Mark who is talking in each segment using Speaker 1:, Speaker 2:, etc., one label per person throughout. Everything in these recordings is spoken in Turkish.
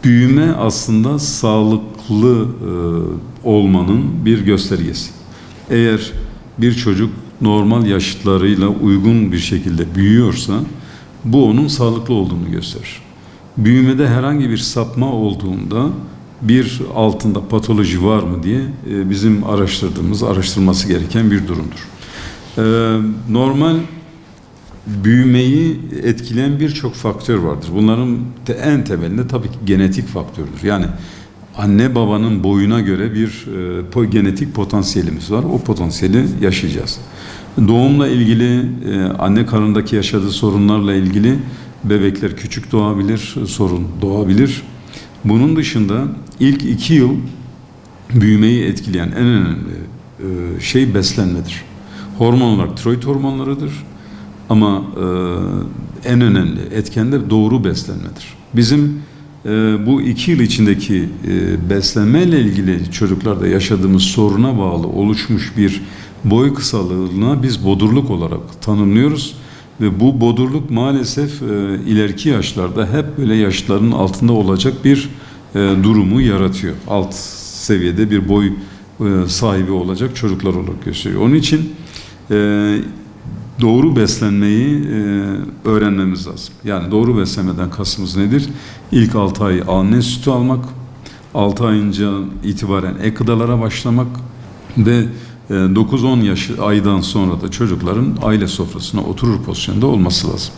Speaker 1: Büyüme aslında sağlıklı olmanın bir göstergesi. Eğer bir çocuk normal yaşıtlarıyla uygun bir şekilde büyüyorsa bu onun sağlıklı olduğunu gösterir. Büyümede herhangi bir sapma olduğunda bir altında patoloji var mı diye bizim araştırılması gereken bir durumdur. Normal büyümeyi etkileyen birçok faktör vardır. Bunların en temelinde tabii ki genetik faktördür. Yani anne babanın boyuna göre bir genetik potansiyelimiz var. O potansiyeli yaşayacağız. Doğumla ilgili, anne karnındaki yaşadığı sorunlarla ilgili bebekler küçük doğabilir, sorun doğabilir. Bunun dışında ilk 2 yıl büyümeyi etkileyen en önemli şey beslenmedir. Hormon olarak tiroid hormonlarıdır. Ama en önemli etken de doğru beslenmedir. Bizim bu 2 yıl içindeki beslenmeyle ilgili çocuklarda yaşadığımız soruna bağlı oluşmuş bir boy kısalığına biz bodurluk olarak tanımlıyoruz. Ve bu bodurluk maalesef ileriki yaşlarda hep böyle yaşların altında olacak bir durumu yaratıyor. Alt seviyede bir boy sahibi olacak çocuklar olarak gösteriyor. Onun için doğru beslenmeyi öğrenmemiz lazım. Yani doğru beslenmeden kastımız nedir? İlk 6 ay anne sütü almak, 6 ayınca itibaren ek gıdalara başlamak ve 9-10 aydan sonra da çocukların aile sofrasına oturur pozisyonda olması lazım.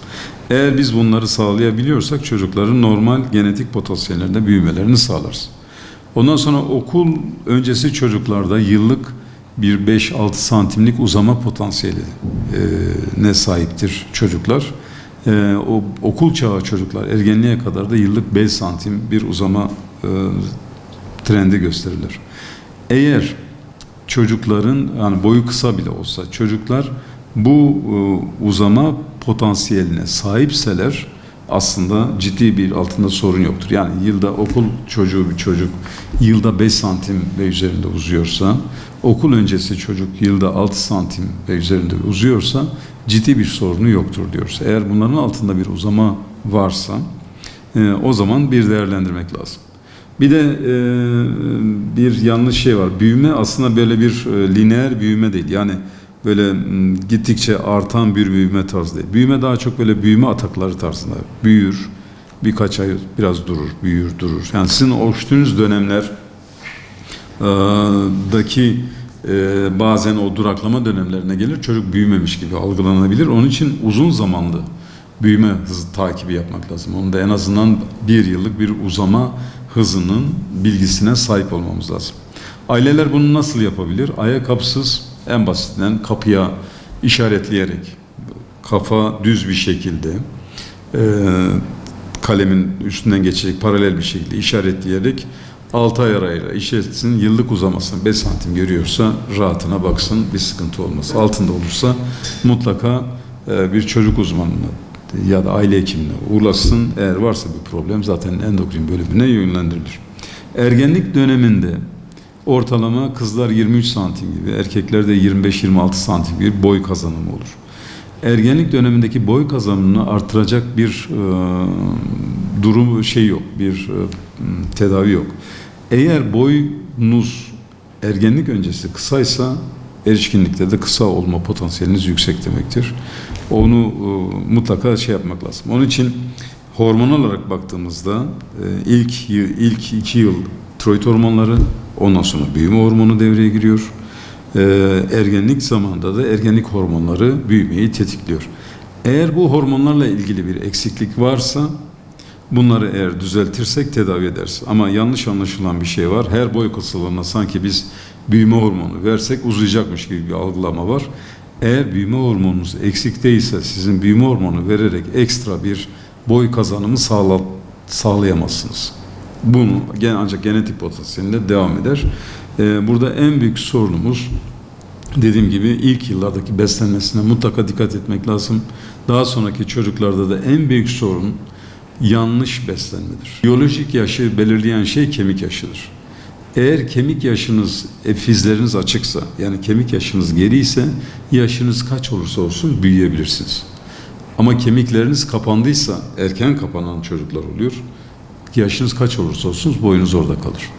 Speaker 1: Eğer biz bunları sağlayabiliyorsak çocukların normal genetik potansiyellerinde büyümelerini sağlarız. Ondan sonra okul öncesi çocuklarda yıllık bir 5-6 santimlik uzama potansiyeli ne sahiptir çocuklar. O okul çağı çocuklar ergenliğe kadar da yıllık 5 santim bir uzama trendi gösterirler. Eğer çocukların yani boyu kısa bile olsa çocuklar bu uzama potansiyeline sahipseler aslında ciddi bir altında sorun yoktur. Yani yılda okul çocuğu bir çocuk yılda 5 santim ve üzerinde uzuyorsa, okul öncesi çocuk yılda 6 santim ve üzerinde uzuyorsa ciddi bir sorunu yoktur diyoruz. Eğer bunların altında bir uzama varsa o zaman bir değerlendirmek lazım. Bir de bir yanlış şey var. Büyüme aslında böyle bir lineer büyüme değil. Yani böyle gittikçe artan bir büyüme tarzı değil. Büyüme daha çok böyle büyüme atakları tarzında. Büyür, birkaç ay biraz durur, büyür, durur. Yani sizin oluştuğunuz dönemlerdeki bazen o duraklama dönemlerine gelir. Çocuk büyümemiş gibi algılanabilir. Onun için uzun zamanlı büyüme hızı takibi yapmak lazım. Onun da en azından 1 yıllık bir uzama hızının bilgisine sahip olmamız lazım. Aileler bunu nasıl yapabilir? Ayakkabısız en basitinden kapıya işaretleyerek, kafa düz bir şekilde kalemin üstünden geçecek paralel bir şekilde işaretleyerek 6 ay arayla işaretsin, yıllık uzamasını 5 santim görüyorsa rahatına baksın, bir sıkıntı olmaz. Altında olursa mutlaka bir çocuk uzmanına ya da aile hekimine ulaşsın. Eğer varsa bir problem zaten endokrin bölümüne yönlendirilir. Ergenlik döneminde ortalama kızlar 23 santim gibi, erkeklerde 25-26 santim gibi boy kazanımı olur. Ergenlik dönemindeki boy kazanımını artıracak bir durum yok, bir tedavi yok. Eğer boyunuz ergenlik öncesi kısaysa erişkinlikte de kısa olma potansiyeliniz yüksek demektir. Onu mutlaka yapmak lazım. Onun için hormon olarak baktığımızda ilk 2 yıl tiroid hormonları, ondan sonra büyüme hormonu devreye giriyor. Ergenlik zamanında da ergenlik hormonları büyümeyi tetikliyor. Eğer bu hormonlarla ilgili bir eksiklik varsa bunları eğer düzeltirsek tedavi ederiz. Ama yanlış anlaşılan bir şey var. Her boy kısalığına sanki biz büyüme hormonu versek uzayacakmış gibi bir algılama var. Eğer büyüme hormonunuz eksik değilse sizin büyüme hormonu vererek ekstra bir boy kazanımı sağlayamazsınız. Bunu ancak genetik potansiyelinde devam eder. Burada en büyük sorunumuz dediğim gibi ilk yıllardaki beslenmesine mutlaka dikkat etmek lazım. Daha sonraki çocuklarda da en büyük sorun yanlış beslenmedir. Biyolojik yaşı belirleyen şey kemik yaşıdır. Eğer kemik yaşınız, fizleriniz açıksa, yani kemik yaşınız geri ise yaşınız kaç olursa olsun büyüyebilirsiniz. Ama kemikleriniz kapandıysa, erken kapanan çocuklar oluyor. Yaşınız kaç olursa olsun boyunuz orada kalır.